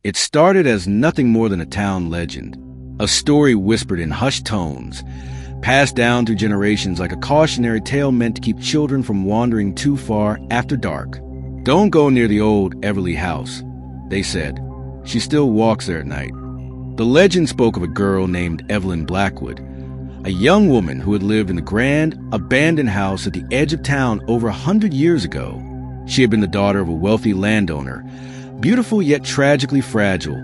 It started as nothing more than a town legend, a story whispered in hushed tones, passed down through generations like a cautionary tale meant to keep children from wandering too far after dark. "Don't go near the old Everly house," they said. "She still walks there at night." The legend spoke of a girl named Evelyn Blackwood, a young woman who had lived in the grand, abandoned house at the edge of town over 100 years ago. She had been the daughter of a wealthy landowner, beautiful yet tragically fragile,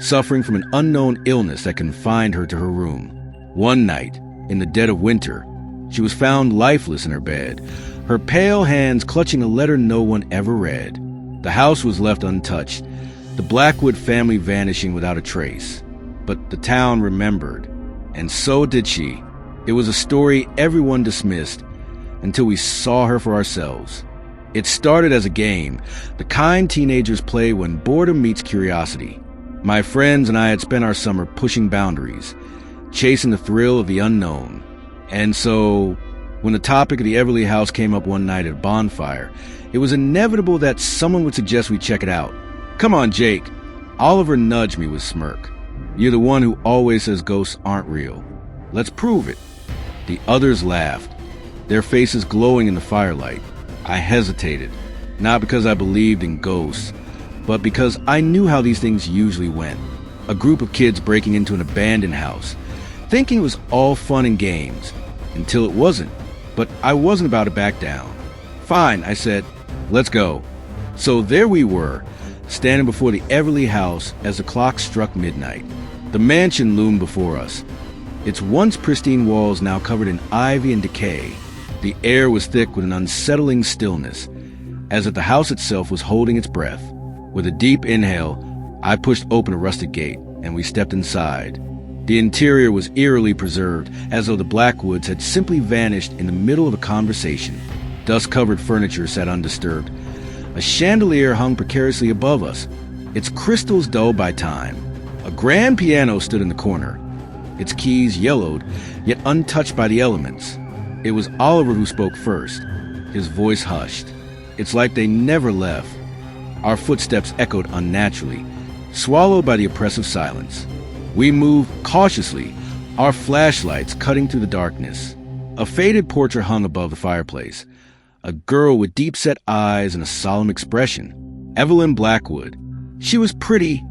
suffering from an unknown illness that confined her to her room. One night, in the dead of winter, she was found lifeless in her bed, her pale hands clutching a letter no one ever read. The house was left untouched, the Blackwood family vanishing without a trace. But the town remembered, and so did she. It was a story everyone dismissed until we saw her for ourselves. It started as a game, the kind teenagers play when boredom meets curiosity. My friends and I had spent our summer pushing boundaries, chasing the thrill of the unknown. And so, when the topic of the Everly house came up one night at a bonfire, it was inevitable that someone would suggest we check it out. "Come on, Jake." Oliver nudged me with a smirk. "You're the one who always says ghosts aren't real. Let's prove it." The others laughed, their faces glowing in the firelight. I hesitated, not because I believed in ghosts, but because I knew how these things usually went. A group of kids breaking into an abandoned house, thinking it was all fun and games, until it wasn't. But I wasn't about to back down. "Fine," I said, "let's go." So there we were, standing before the Everly house as the clock struck midnight. The mansion loomed before us, its once pristine walls now covered in ivy and decay. The air was thick with an unsettling stillness, as if the house itself was holding its breath. With a deep inhale, I pushed open a rusted gate, and we stepped inside. The interior was eerily preserved, as though the Blackwoods had simply vanished in the middle of a conversation. Dust-covered furniture sat undisturbed. A chandelier hung precariously above us, its crystals dulled by time. A grand piano stood in the corner, its keys yellowed, yet untouched by the elements. It was Oliver who spoke first, his voice hushed. It's like they never left. Our footsteps echoed unnaturally, swallowed by the oppressive silence. We moved cautiously, our flashlights cutting through the darkness. A faded portrait hung above the fireplace, a girl with deep-set eyes and a solemn expression. Evelyn Blackwood. She was pretty,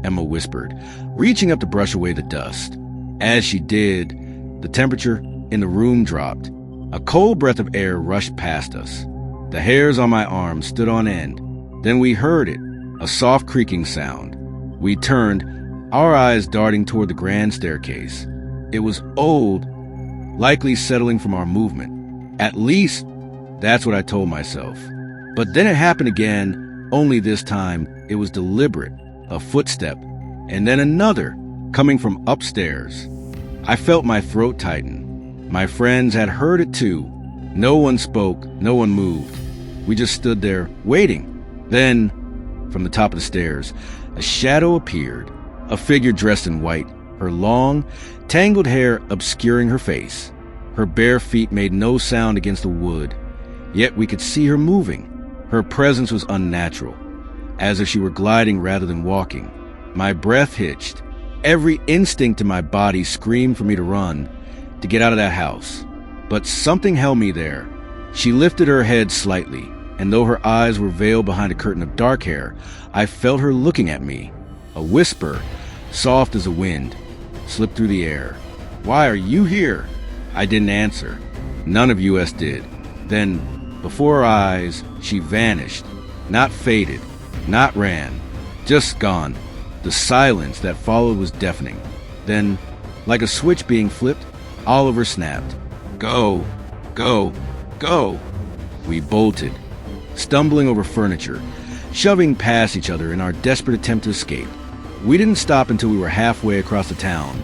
Emma whispered, reaching up to brush away the dust. As she did, the temperature in the room dropped. A cold breath of air rushed past us. The hairs on my arms stood on end. Then we heard it, a soft creaking sound. We turned, our eyes darting toward the grand staircase. It was old, likely settling from our movement. At least, that's what I told myself. But then it happened again, only this time it was deliberate, a footstep, and then another, coming from upstairs. I felt my throat tighten. My friends had heard it too. No one spoke, no one moved. We just stood there, waiting. Then, from the top of the stairs, a shadow appeared, a figure dressed in white, her long, tangled hair obscuring her face. Her bare feet made no sound against the wood, yet we could see her moving. Her presence was unnatural, as if she were gliding rather than walking. My breath hitched. Every instinct in my body screamed for me to run, to get out of that house. But something held me there. She lifted her head slightly, and though her eyes were veiled behind a curtain of dark hair, I felt her looking at me. A whisper, soft as a wind, slipped through the air. "Why are you here?" I didn't answer. None of us did. Then, before our eyes, she vanished. Not faded, not ran, just gone. The silence that followed was deafening. Then, like a switch being flipped, Oliver snapped. "Go, go, go." We bolted, stumbling over furniture, shoving past each other in our desperate attempt to escape. We didn't stop until we were halfway across the town,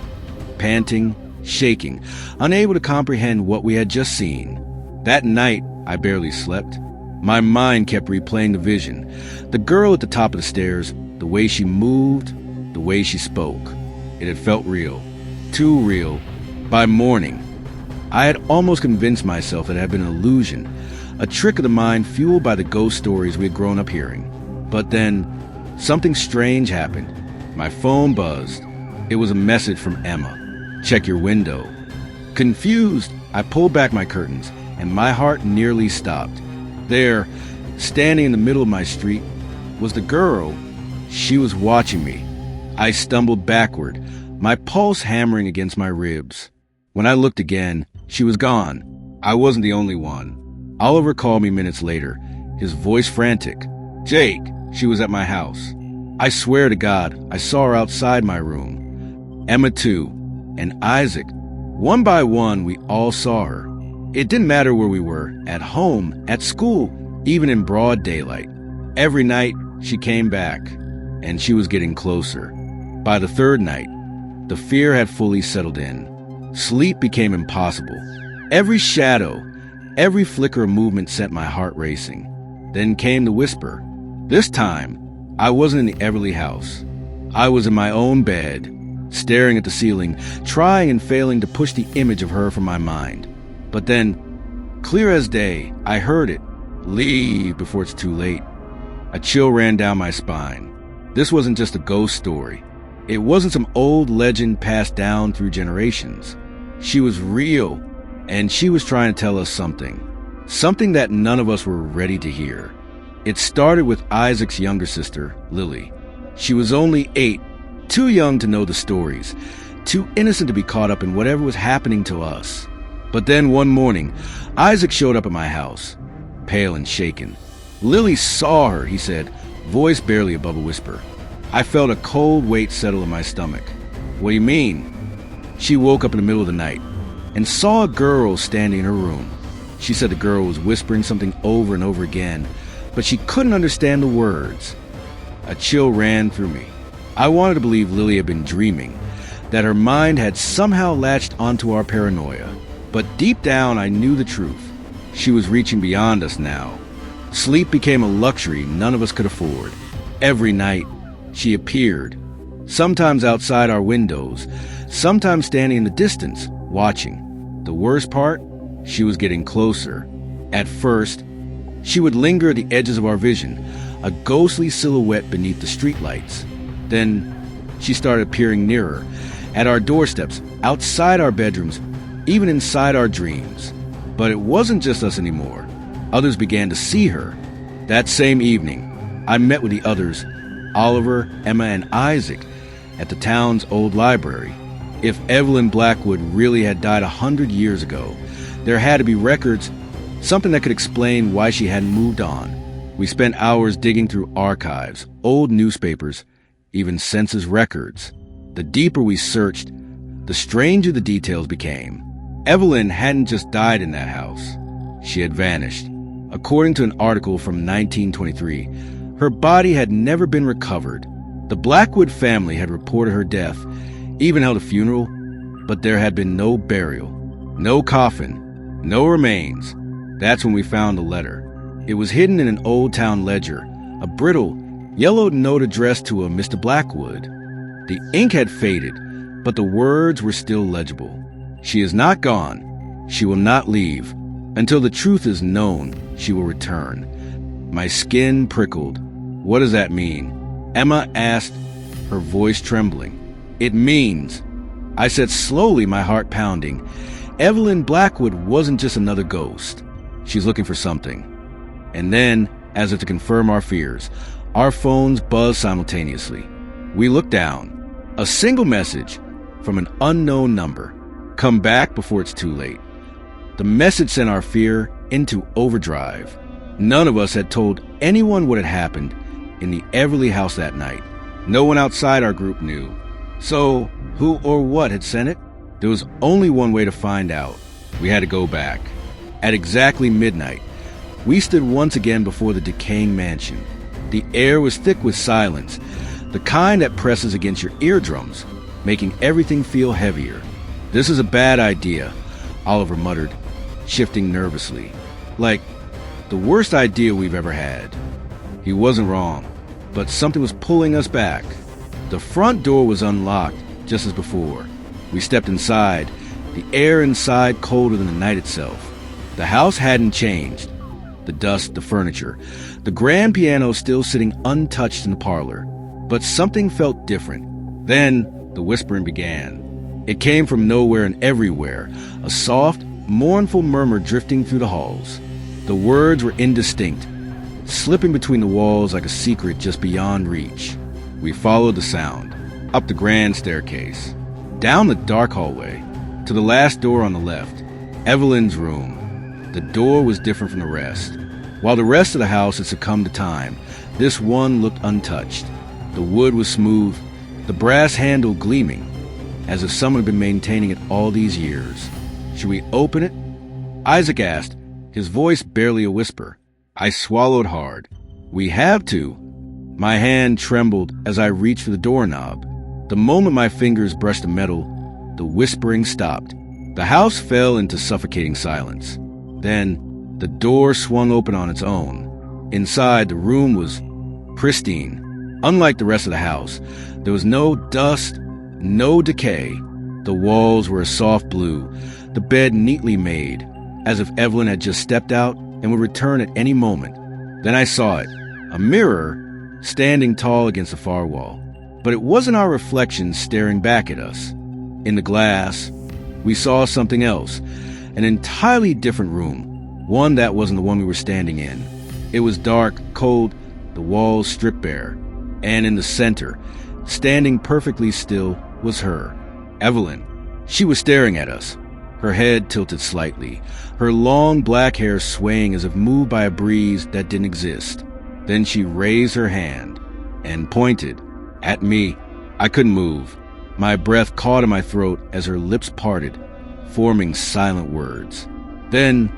panting, shaking, unable to comprehend what we had just seen. That night, I barely slept. My mind kept replaying the vision. The girl at the top of the stairs, the way she moved, the way she spoke. It had felt real. Too real. By morning, I had almost convinced myself that it had been an illusion, a trick of the mind fueled by the ghost stories we had grown up hearing. But then, something strange happened. My phone buzzed. It was a message from Emma. "Check your window." Confused, I pulled back my curtains, and my heart nearly stopped. There, standing in the middle of my street, was the girl. She was watching me. I stumbled backward, my pulse hammering against my ribs. When I looked again, she was gone. I wasn't the only one. Oliver called me minutes later, his voice frantic. "Jake, she was at my house. I swear to God, I saw her outside my room. Emma too, and Isaac. One by one, we all saw her. It didn't matter where we were, at home, at school, even in broad daylight. Every night, she came back, and she was getting closer. By the third night, the fear had fully settled in. Sleep became impossible. Every shadow, every flicker of movement set my heart racing. Then came the whisper. This time, I wasn't in the Everly house. I was in my own bed, staring at the ceiling, trying and failing to push the image of her from my mind. But then, clear as day, I heard it. Leave before it's too late. A chill ran down my spine. This wasn't just a ghost story. It wasn't some old legend passed down through generations. She was real, and she was trying to tell us something. Something that none of us were ready to hear. It started with Isaac's younger sister, Lily. She was only 8, too young to know the stories, too innocent to be caught up in whatever was happening to us. But then one morning, Isaac showed up at my house, pale and shaken. Lily saw her, he said, voice barely above a whisper. I felt a cold weight settle in my stomach. What do you mean? She woke up in the middle of the night and saw a girl standing in her room. She said the girl was whispering something over and over again, but she couldn't understand the words. A chill ran through me. I wanted to believe Lily had been dreaming, that her mind had somehow latched onto our paranoia. But deep down, I knew the truth. She was reaching beyond us now. Sleep became a luxury none of us could afford. Every night, she appeared, sometimes outside our windows, sometimes standing in the distance, watching. The worst part? She was getting closer. At first, she would linger at the edges of our vision, a ghostly silhouette beneath the streetlights. Then, she started appearing nearer, at our doorsteps, outside our bedrooms, even inside our dreams. But it wasn't just us anymore. Others began to see her. That same evening, I met with the others, Oliver, Emma, and Isaac, at the town's old library. If Evelyn Blackwood really had died 100 years ago, there had to be records, something that could explain why she hadn't moved on. We spent hours digging through archives, old newspapers, even census records. The deeper we searched, the stranger the details became. Evelyn hadn't just died in that house. She had vanished. According to an article from 1923, her body had never been recovered. The Blackwood family had reported her death, even held a funeral, but there had been no burial, no coffin, no remains. That's when we found the letter. It was hidden in an old town ledger, a brittle, yellowed note addressed to a Mr. Blackwood. The ink had faded, but the words were still legible. She is not gone. She will not leave. Until the truth is known, she will return. My skin prickled. What does that mean? Emma asked, her voice trembling. It means, I said slowly, my heart pounding, Evelyn Blackwood wasn't just another ghost. She's looking for something. And then, as if to confirm our fears, our phones buzzed simultaneously. We looked down. A single message from an unknown number. Come back before it's too late. The message sent our fear into overdrive. None of us had told anyone what had happened in the Everly house that night. No one outside our group knew. So, who or what had sent it? There was only one way to find out. We had to go back. At exactly midnight, we stood once again before the decaying mansion. The air was thick with silence, the kind that presses against your eardrums, making everything feel heavier. This is a bad idea, Oliver muttered, shifting nervously. Like, the worst idea we've ever had. He wasn't wrong, but something was pulling us back. The front door was unlocked, just as before. We stepped inside, the air inside colder than the night itself. The house hadn't changed. The dust, the furniture, the grand piano still sitting untouched in the parlor. but something felt different. Then the whispering began. It came from nowhere and everywhere, a soft, mournful murmur drifting through the halls. The words were indistinct, slipping between the walls like a secret just beyond reach. We followed the sound, up the grand staircase, down the dark hallway, to the last door on the left, Evelyn's room. The door was different from the rest. While the rest of the house had succumbed to time, this one looked untouched. The wood was smooth, the brass handle gleaming, as if someone had been maintaining it all these years. Should we open it? Isaac asked, his voice barely a whisper. I swallowed hard. We have to. My hand trembled as I reached for the doorknob. The moment my fingers brushed the metal, the whispering stopped. The house fell into suffocating silence. Then, the door swung open on its own. Inside, the room was pristine. Unlike the rest of the house, there was no dust, no decay. The walls were a soft blue, the bed neatly made, as if Evelyn had just stepped out and would return at any moment. Then I saw it, a mirror standing tall against the far wall. But it wasn't our reflection staring back at us. In the glass, we saw something else, an entirely different room, one that wasn't the one we were standing in. It was dark, cold, the walls stripped bare, and in the center, standing perfectly still, was her, Evelyn. She was staring at us, her head tilted slightly, her long black hair swaying as if moved by a breeze that didn't exist. Then she raised her hand and pointed at me. I couldn't move. My breath caught in my throat as her lips parted, forming silent words. Then,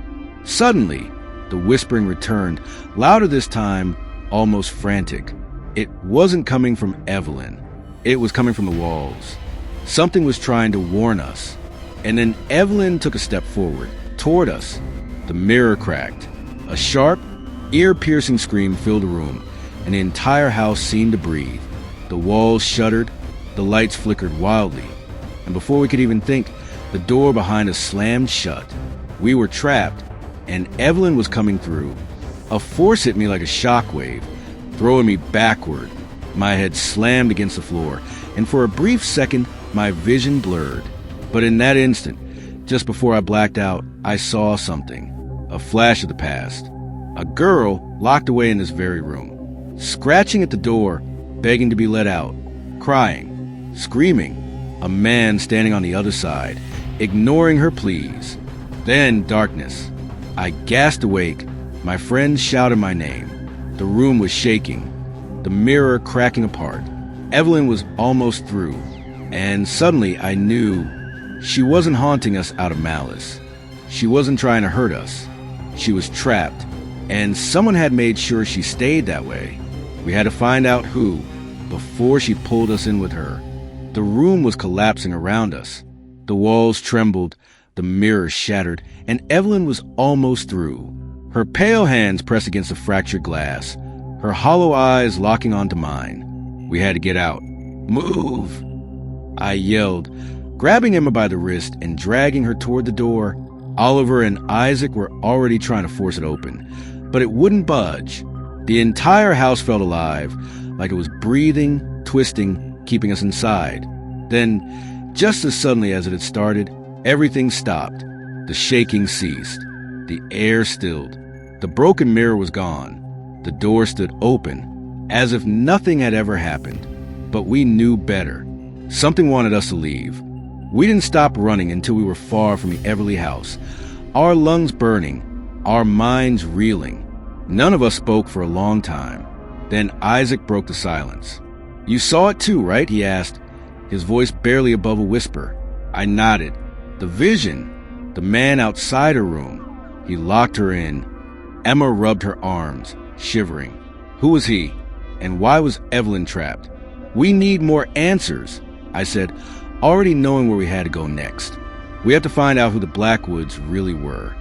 suddenly, the whispering returned, louder this time, almost frantic. It wasn't coming from Evelyn. It was coming from the walls. Something was trying to warn us. And then Evelyn took a step forward, toward us. The mirror cracked. A sharp, ear-piercing scream filled the room, and the entire house seemed to breathe. The walls shuddered, the lights flickered wildly, and before we could even think, the door behind us slammed shut. We were trapped, and Evelyn was coming through. A force hit me like a shockwave, throwing me backward. My head slammed against the floor, and for a brief second, my vision blurred. But in that instant, just before I blacked out, I saw something. A flash of the past. A girl locked away in this very room, scratching at the door, begging to be let out, crying, screaming. A man standing on the other side, ignoring her pleas. Then darkness. I gasped awake. My friends shouted my name. The room was shaking, the mirror cracking apart. Evelyn was almost through, and suddenly I knew she wasn't haunting us out of malice. She wasn't trying to hurt us. She was trapped, and someone had made sure she stayed that way. We had to find out who before she pulled us in with her. The room was collapsing around us. The walls trembled, the mirror shattered, and Evelyn was almost through. Her pale hands pressed against the fractured glass, her hollow eyes locking onto mine. We had to get out. Move! I yelled, grabbing Emma by the wrist and dragging her toward the door. Oliver and Isaac were already trying to force it open, but it wouldn't budge. The entire house felt alive, like it was breathing, twisting, keeping us inside. Then, just as suddenly as it had started, everything stopped. The shaking ceased. The air stilled. The broken mirror was gone. The door stood open, as if nothing had ever happened. But we knew better. Something wanted us to leave. We didn't stop running until we were far from the Everly house, our lungs burning, our minds reeling. None of us spoke for a long time. Then Isaac broke the silence. You saw it too, right? He asked, his voice barely above a whisper. I nodded. The vision, the man outside her room. He locked her in. Emma rubbed her arms, shivering. Who was he? And why was Evelyn trapped? We need more answers, I said, already knowing where we had to go next. We have to find out who the Blackwoods really were.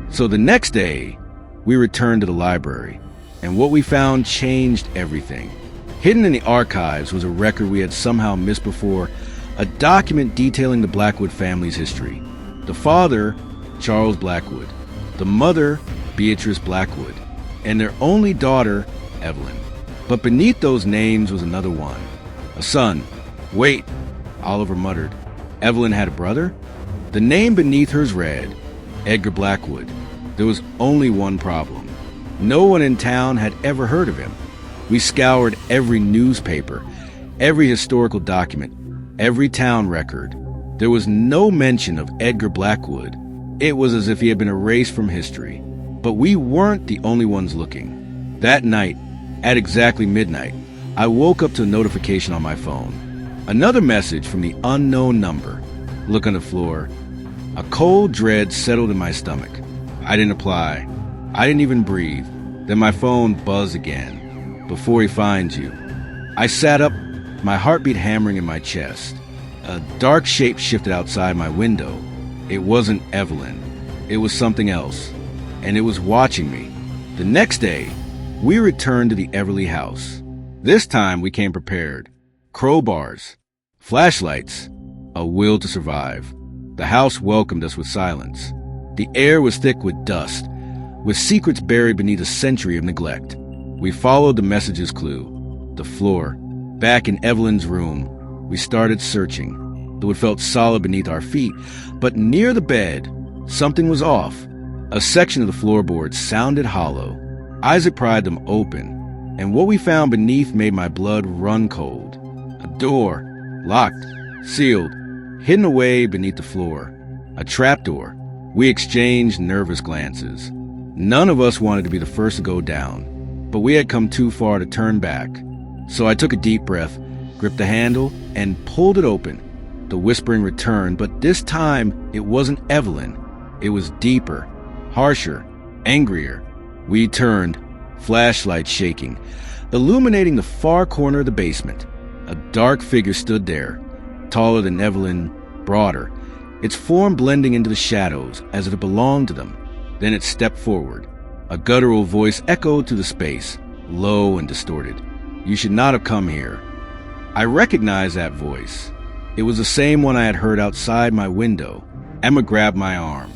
So the next day, we returned to the library, and what we found changed everything. Hidden in the archives was a record we had somehow missed before, a document detailing the Blackwood family's history. The father, Charles Blackwood, the mother, Beatrice Blackwood, and their only daughter, Evelyn. But beneath those names was another one. A son. Wait, Oliver muttered. Evelyn had a brother? The name beneath hers read, Edgar Blackwood. There was only one problem. No one in town had ever heard of him. We scoured every newspaper, every historical document, every town record. There was no mention of Edgar Blackwood. It was as if he had been erased from history. But we weren't the only ones looking. That night, at exactly midnight, I woke up to a notification on my phone. Another message from the unknown number. Look on the floor. A cold dread settled in my stomach. I didn't reply. I didn't even breathe. Then my phone buzzed again. Before he finds you. I sat up, my heartbeat hammering in my chest. A dark shape shifted outside my window. It wasn't Evelyn. It was something else. And it was watching me. The next day, we returned to the Everly house. This time we came prepared. Crowbars, flashlights, a will to survive. The house welcomed us with silence. The air was thick with dust, with secrets buried beneath a century of neglect. We followed the message's clue. The floor. Back in Evelyn's room, we started searching, though it felt solid beneath our feet. But near the bed, something was off. A section of the floorboards sounded hollow. Isaac pried them open, and what we found beneath made my blood run cold. A door, locked, sealed, hidden away beneath the floor. A trapdoor. We exchanged nervous glances. None of us wanted to be the first to go down, but we had come too far to turn back. So I took a deep breath, gripped the handle, and pulled it open. The whispering returned, but this time it wasn't Evelyn. It was deeper, harsher, angrier. We turned, flashlight shaking, illuminating the far corner of the basement. A dark figure stood there, taller than Evelyn, broader, its form blending into the shadows as if it belonged to them. Then it stepped forward. A guttural voice echoed through the space, low and distorted. You should not have come here. I recognized that voice. It was the same one I had heard outside my window. Emma grabbed my arm.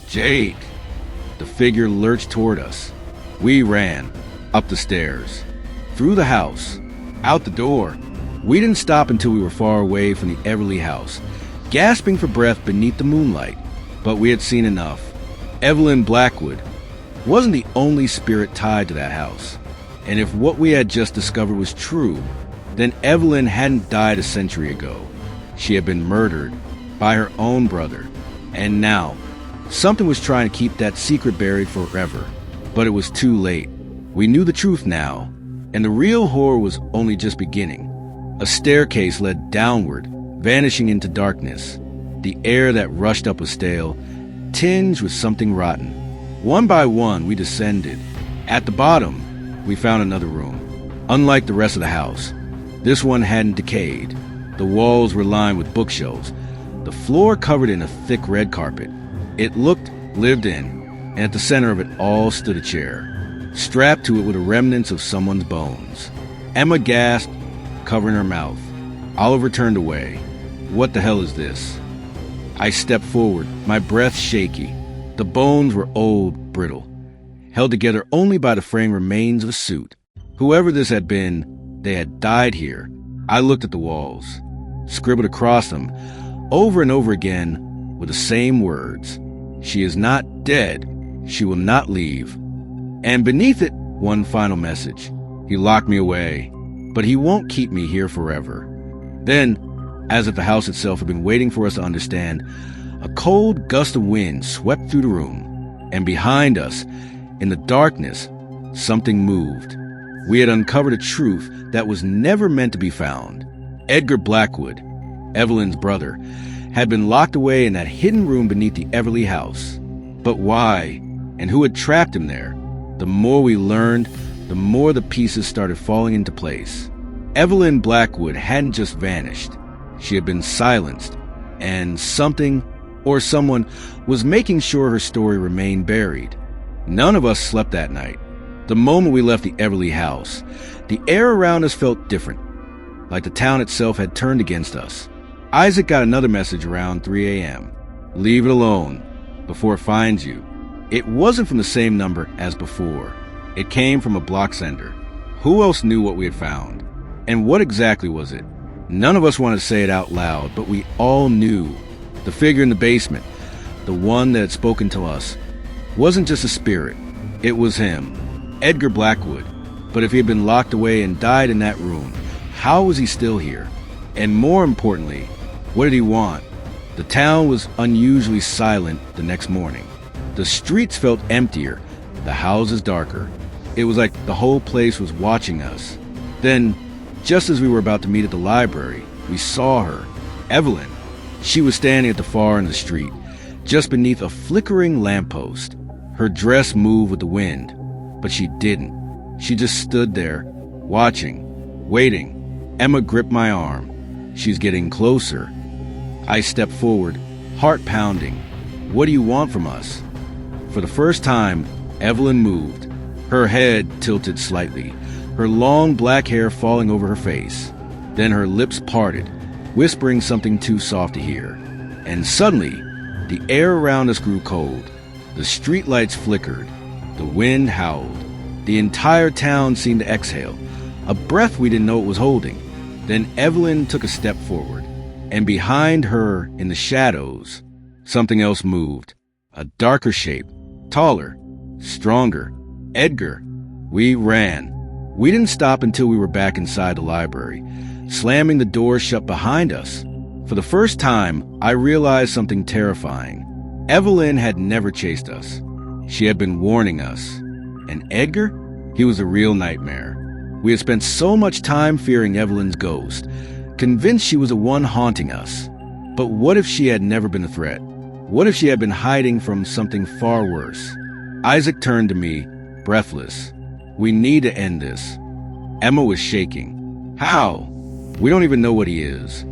Jake! The figure lurched toward us. We ran, up the stairs, through the house, out the door. We didn't stop until we were far away from the Everly house, gasping for breath beneath the moonlight. But we had seen enough. Evelyn Blackwood wasn't the only spirit tied to that house. And if what we had just discovered was true, then Evelyn hadn't died a century ago. She had been murdered by her own brother. And now, something was trying to keep that secret buried forever. But it was too late. We knew the truth now, and the real horror was only just beginning. A staircase led downward, vanishing into darkness. The air that rushed up was stale, tinged with something rotten. One by one, we descended. At the bottom, we found another room. Unlike the rest of the house, this one hadn't decayed. The walls were lined with bookshelves, the floor covered in a thick red carpet. It looked lived in, and at the center of it all stood a chair. Strapped to it were the remnants of someone's bones. Emma gasped, covering her mouth. Oliver turned away. What the hell is this? I stepped forward, my breath shaky. The bones were old, brittle, held together only by the framed remains of a suit. Whoever this had been, they had died here. I looked at the walls, scribbled across them, over and over again, with the same words. She is not dead. She will not leave. And beneath it, one final message. He locked me away, but he won't keep me here forever. Then, as if the house itself had been waiting for us to understand, a cold gust of wind swept through the room, and behind us, in the darkness, something moved. We had uncovered a truth that was never meant to be found. Edgar Blackwood, Evelyn's brother, had been locked away in that hidden room beneath the Everly house. But why? And who had trapped him there? The more we learned, the more the pieces started falling into place. Evelyn Blackwood hadn't just vanished. She had been silenced, and something or someone was making sure her story remained buried. None of us slept that night. The moment we left the Everly house, the air around us felt different, like the town itself had turned against us. Isaac got another message around 3 a.m. Leave it alone before it finds you. It wasn't from the same number as before. It came from a block sender. Who else knew what we had found? And what exactly was it? None of us wanted to say it out loud, but we all knew. The figure in the basement, the one that had spoken to us, wasn't just a spirit. It was him, Edgar Blackwood. But if he had been locked away and died in that room, how was he still here? And more importantly, what did he want? The town was unusually silent the next morning. The streets felt emptier, the houses darker. It was like the whole place was watching us. Then, just as we were about to meet at the library, we saw her, Evelyn. She was standing at the far end of the street, just beneath a flickering lamppost. Her dress moved with the wind, but she didn't. She just stood there, watching, waiting. Emma gripped my arm. She's getting closer. I stepped forward, heart pounding. What do you want from us? For the first time, Evelyn moved, her head tilted slightly, her long black hair falling over her face. Then her lips parted, whispering something too soft to hear. And suddenly, the air around us grew cold. The streetlights flickered. The wind howled. The entire town seemed to exhale, a breath we didn't know it was holding. Then Evelyn took a step forward, and behind her, in the shadows, something else moved. A darker shape, taller, stronger. Edgar. We ran. We didn't stop until we were back inside the library, slamming the door shut behind us. For the first time, I realized something terrifying. Evelyn had never chased us. She had been warning us. And Edgar? He was a real nightmare. We had spent so much time fearing Evelyn's ghost, convinced she was the one haunting us. But what if she had never been a threat? What if she had been hiding from something far worse? Isaac turned to me, breathless. We need to end this. Emma was shaking. How? We don't even know what he is.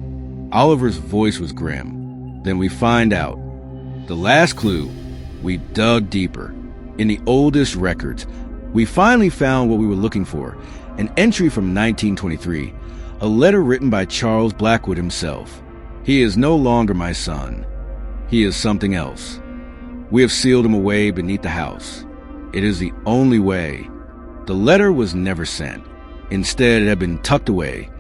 Oliver's voice was grim. Then we find out. The last clue. We dug deeper. In the oldest records, we finally found what we were looking for. An entry from 1923. A letter written by Charles Blackwood himself. He is no longer my son. He is something else. We have sealed him away beneath the house. It is the only way. The letter was never sent. Instead, it had been tucked away,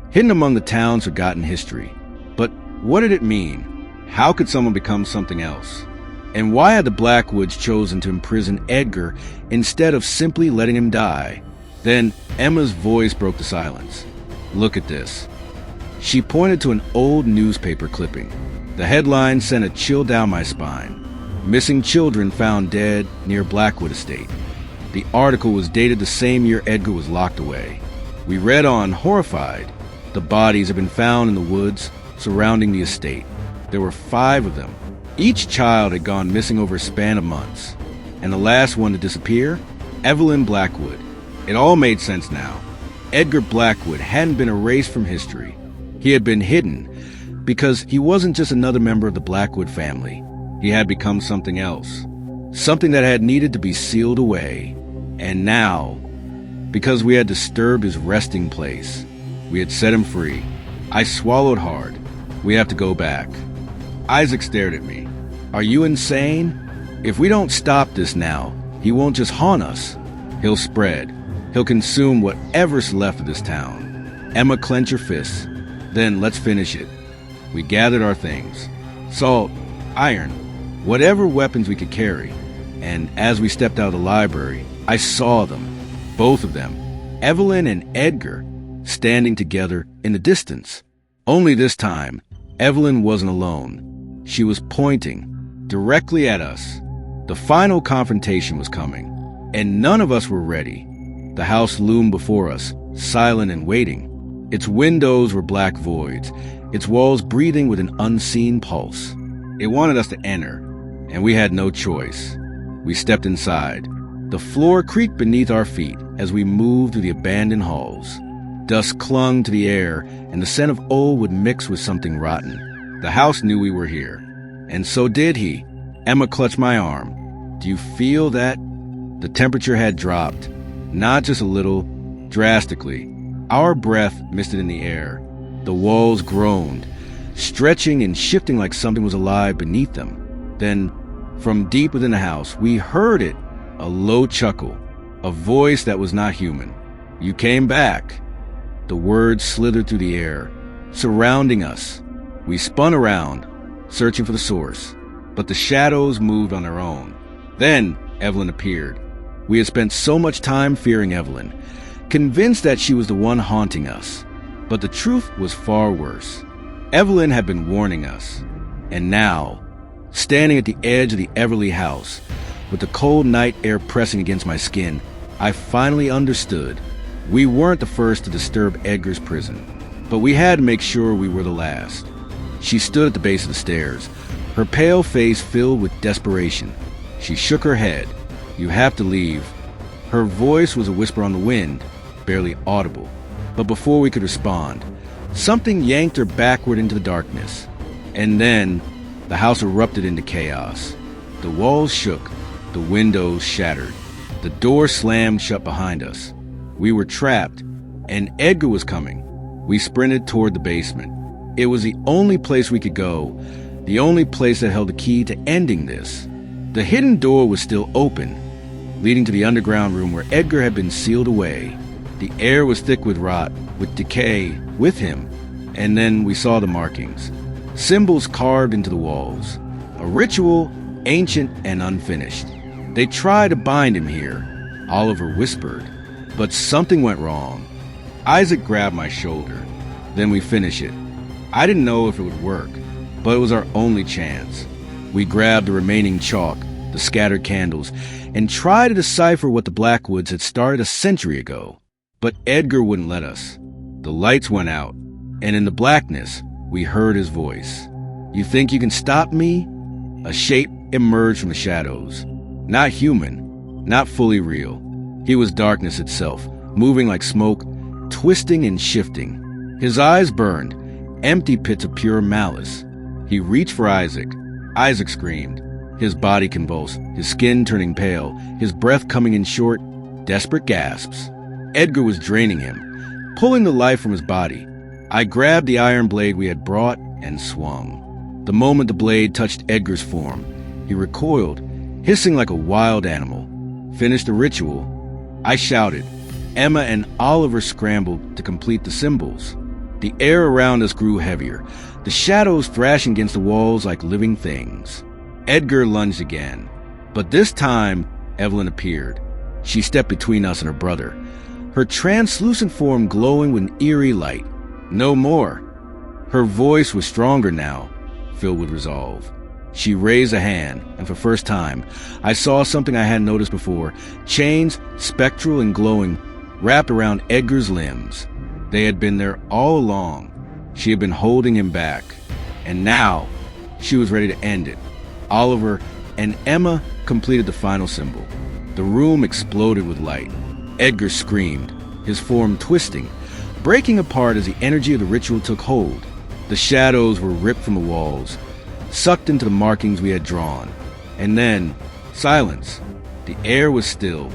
hidden among the town's forgotten history. But what did it mean? How could someone become something else? And why had the Blackwoods chosen to imprison Edgar instead of simply letting him die? Then Emma's voice broke the silence. Look at this. She pointed to an old newspaper clipping. The headline sent a chill down my spine. Missing children found dead near Blackwood estate. The article was dated the same year Edgar was locked away. We read on, horrified. The bodies had been found in the woods surrounding the estate. There were 5 of them. Each child had gone missing over a span of months. And the last one to disappear? Evelyn Blackwood. It all made sense now. Edgar Blackwood hadn't been erased from history. He had been hidden because he wasn't just another member of the Blackwood family. He had become something else. Something that had needed to be sealed away. And now, because we had disturbed his resting place, we had set him free. I swallowed hard. We have to go back. Isaac stared at me. Are you insane? If we don't stop this now, he won't just haunt us. He'll spread. He'll consume whatever's left of this town. Emma clenched her fists. Then let's finish it. We gathered our things. Salt, iron, whatever weapons we could carry. And as we stepped out of the library, I saw them, both of them, Evelyn and Edgar, standing together in the distance. Only this time, Evelyn wasn't alone. She was pointing directly at us. The final confrontation was coming, and none of us were ready. The house loomed before us, silent and waiting. Its windows were black voids, its walls breathing with an unseen pulse. It wanted us to enter, and we had no choice. We stepped inside. The floor creaked beneath our feet as we moved through the abandoned halls. Dust clung to the air, and the scent of old would mix with something rotten. The house knew we were here, and so did he. Emma clutched my arm. Do you feel that? The temperature had dropped, not just a little, drastically. Our breath misted in the air. The walls groaned, stretching and shifting like something was alive beneath them. Then, from deep within the house, we heard it, a low chuckle, a voice that was not human. You came back. The words slithered through the air, surrounding us. We spun around, searching for the source, but the shadows moved on their own. Then Evelyn appeared. We had spent so much time fearing Evelyn, convinced that she was the one haunting us. But the truth was far worse. Evelyn had been warning us. And now, standing at the edge of the Everly house, with the cold night air pressing against my skin, I finally understood. We weren't the first to disturb Edgar's prison, but we had to make sure we were the last. She stood at the base of the stairs, her pale face filled with desperation. She shook her head. You have to leave. Her voice was a whisper on the wind, barely audible. But before we could respond, something yanked her backward into the darkness. And then, the house erupted into chaos. The walls shook, the windows shattered. The door slammed shut behind us. We were trapped, and Edgar was coming. We sprinted toward the basement. It was the only place we could go, the only place that held the key to ending this. The hidden door was still open, leading to the underground room where Edgar had been sealed away. The air was thick with rot, with decay, with him. And then we saw the markings. Symbols carved into the walls. A ritual, ancient and unfinished. They tried to bind him here, Oliver whispered. But something went wrong. Isaac grabbed my shoulder. Then we finished it. I didn't know if it would work, but it was our only chance. We grabbed the remaining chalk, the scattered candles, and tried to decipher what the Blackwoods had started a century ago. But Edgar wouldn't let us. The lights went out, and in the blackness, we heard his voice. You think you can stop me? A shape emerged from the shadows. Not human, not fully real. He was darkness itself, moving like smoke, twisting and shifting. His eyes burned, empty pits of pure malice. He reached for Isaac. Isaac screamed, his body convulsed, his skin turning pale, his breath coming in short, desperate gasps. Edgar was draining him, pulling the life from his body. I grabbed the iron blade we had brought and swung. The moment the blade touched Edgar's form, he recoiled, hissing like a wild animal. Finished the ritual. I shouted. Emma and Oliver scrambled to complete the symbols. The air around us grew heavier, the shadows thrashing against the walls like living things. Edgar lunged again, but this time Evelyn appeared. She stepped between us and her brother, her translucent form glowing with an eerie light. No more. Her voice was stronger now, filled with resolve. She raised a hand, and for the first time, I saw something I hadn't noticed before. Chains, spectral and glowing, wrapped around Edgar's limbs. They had been there all along. She had been holding him back. And now, she was ready to end it. Oliver and Emma completed the final symbol. The room exploded with light. Edgar screamed, his form twisting, breaking apart as the energy of the ritual took hold. The shadows were ripped from the walls, sucked into the markings we had drawn. And then, silence. The air was still.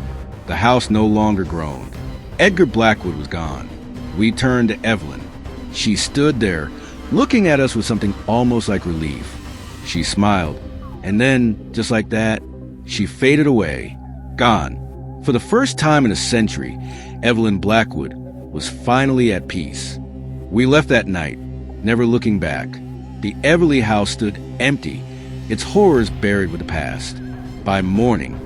The house no longer groaned. Edgar Blackwood was gone. We turned to Evelyn. She stood there, looking at us with something almost like relief. She smiled, and then, just like that, she faded away, gone. For the first time in a century, Evelyn Blackwood was finally at peace. We left that night, never looking back. The Everly house stood empty, its horrors buried with the past. By morning,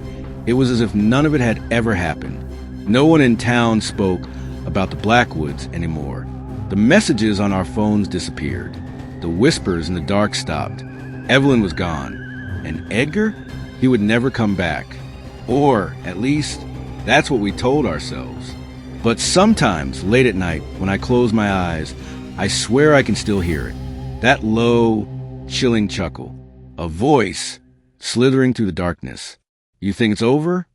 it was as if none of it had ever happened. No one in town spoke about the Blackwoods anymore. The messages on our phones disappeared. The whispers in the dark stopped. Evelyn was gone. And Edgar? He would never come back. Or, at least, that's what we told ourselves. But sometimes, late at night, when I close my eyes, I swear I can still hear it. That low, chilling chuckle. A voice slithering through the darkness. You think it's over?